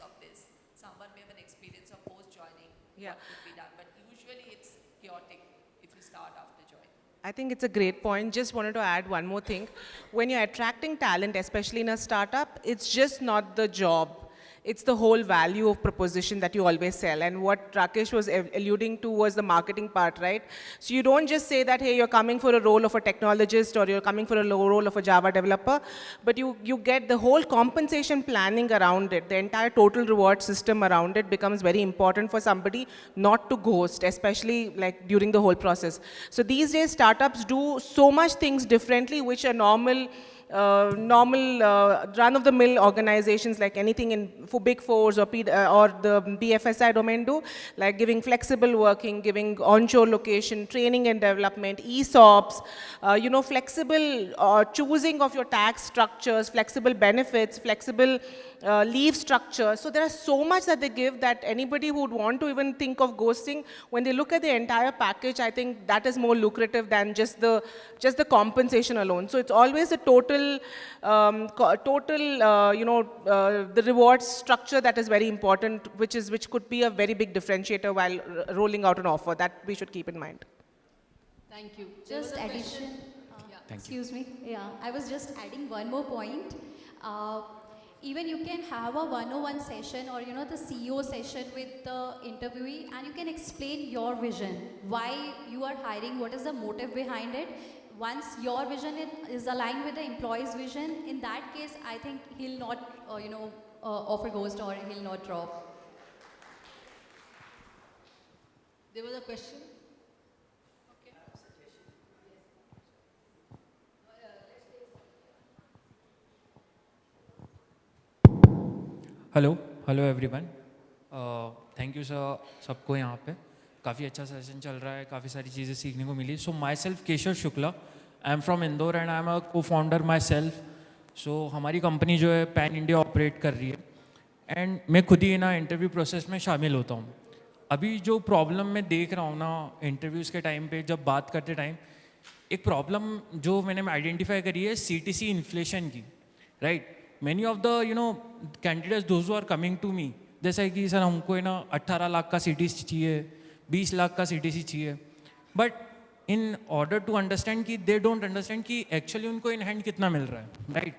of this? Someone may have an experience of post-joining, Yeah. what could be done, but usually it's chaotic if you start after joining. I think it's a great point. Just wanted to add one more thing. When you're attracting talent, especially in a startup, it's just not the job. It's the whole value of proposition that you always sell. And what Rakesh was alluding to was the marketing part, right? So you don't just say that, hey, you're coming for a role of a technologist or you're coming for a role of a Java developer, but you get the whole compensation planning around it. The entire total reward system around it becomes very important for somebody not to ghost, especially like during the whole process. So these days, startups do so much things differently, which a normal run-of-the-mill organizations like anything in for Big Fours or or the BFSI domain do, like giving flexible working, giving onshore location, training and development, ESOPs, flexible choosing of your tax structures, flexible benefits, flexible leave structure. So there are so much that they give that anybody who would want to even think of ghosting, when they look at the entire package, I think that is more lucrative than just the compensation alone. So it's always a total, the reward structure that is very important, which could be a very big differentiator while rolling out an offer. That we should keep in mind. Thank you. Just addition. Yeah. Thank you. Excuse me. Yeah, I was just adding one more point. Uh, Even you can have a one-on-one session or the CEO session with the interviewee, and you can explain your vision, why you are hiring, what is the motive behind it. Once your vision is aligned with the employee's vision, in that case, I think he'll not, offer ghost or he'll not drop. There was a question? Hello hello everyone, thank you sir सबको यहाँ पे काफ़ी अच्छा session चल रहा है, काफ़ी सारी चीज़ें सीखने को मिली. So myself Keshav Shukla, I am from Indore and I am a cofounder my self. सो हमारी कंपनी जो है पैन इंडिया ऑपरेट कर रही है एंड मैं खुद ही ना इंटरव्यू प्रोसेस में शामिल होता हूँ. अभी जो प्रॉब्लम मैं देख रहा हूँ ना इंटरव्यूज़ के टाइम पे जब बात करते टाइम, एक प्रॉब्लम जो मैंने आइडेंटिफाई करी है CTC इन्फ्लेशन की, right. Many of the candidates those are coming to me, जैसा कि सर हमको 18 लाख का CTC चाहिए, 20 लाख का CTC चाहिए, but in order to understand कि दे डोंट अंडरस्टैंड कि एक्चुअली उनको इन हैंड कितना मिल रहा है, right.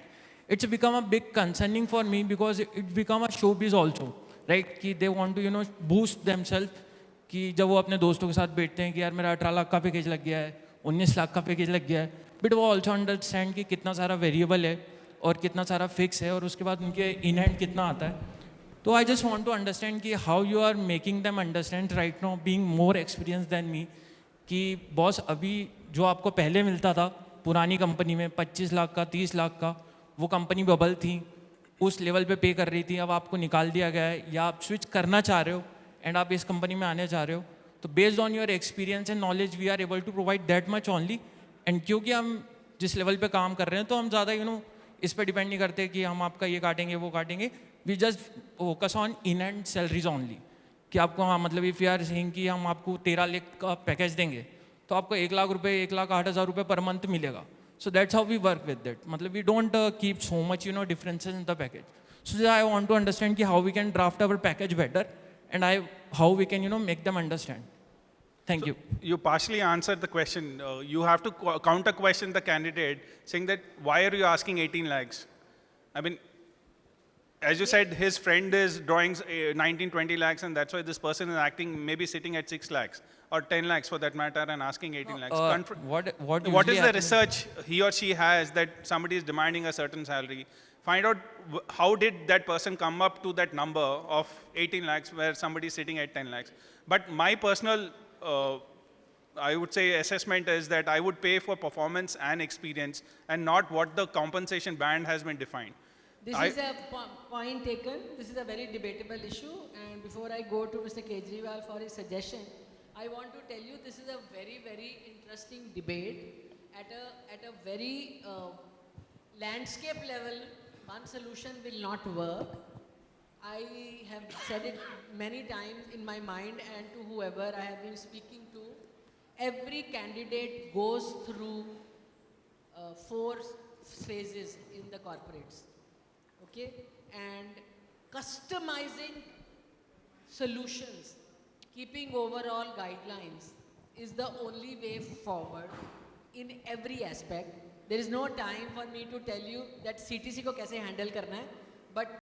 It's become a big concerning for me because it become a show biz also, right, कि they want to boost them self. कि जब वो अपने दोस्तों के साथ बैठते हैं कि यार मेरा 18 लाख का पैकेज लग गया है, 19 लाख का पैकेज लग गया है, बट वो ऑल्सो अंडरस्टैंड कि कितना सारा वेरिएबल है और कितना सारा फिक्स है और उसके बाद उनके इन हैंड कितना आता है. तो I just want to understand कि how you are making them understand right now being more experience than me, कि बॉस अभी जो आपको पहले मिलता था पुरानी कंपनी में 25 लाख का 30 लाख का, वो कंपनी बबल थी, उस लेवल पे कर रही थी, अब आपको निकाल दिया गया है या आप स्विच करना चाह रहे हो एंड आप इस कंपनी में आने चाह रहे हो. तो based on your experience and knowledge we are able to provide that much only. And क्योंकि हम जिस लेवल पे काम कर रहे हैं तो हम ज़्यादा इस पर डिपेंड नहीं करते कि हम आपका ये काटेंगे वो काटेंगे. We just focus on in hand salaries only, कि आपको हाँ मतलब इफ़ यू आर सेइंग कि हम आपको 13 लाख का पैकेज देंगे तो आपको 1 लाख रुपए 1,08,000 रुपये पर मंथ मिलेगा. So that's how we work with that. मतलब we don't keep so much differences in the package. So I want to understand कि how we can draft our package better and how we can make them understand. Thank you. You partially answered the question. You have to counter question the candidate saying that why are you asking 18 lakhs? I mean, as you said, his friend is drawing 19, 20 lakhs and that's why this person is acting maybe sitting at 6 lakhs or 10 lakhs for that matter and asking 18 lakhs. What What is the happens- research he or she has that somebody is demanding a certain salary? Find out how did that person come up to that number of 18 lakhs where somebody is sitting at 10 lakhs. But my personal, I would say, assessment is that I would pay for performance and experience and not what the compensation band has been defined. This is a point taken. This is a very debatable issue. And before I go to Mr. Kejriwal for his suggestion, I want to tell you this is a very, very interesting debate at a very landscape level. One solution will not work. I have said it many times in my mind and to whoever I have been speaking to. Every candidate goes through 4 phases in the corporates. Okay? And customizing solutions, keeping overall guidelines is the only way forward in every aspect. There is no time for me to tell you that CTC को कैसे handle करना है, but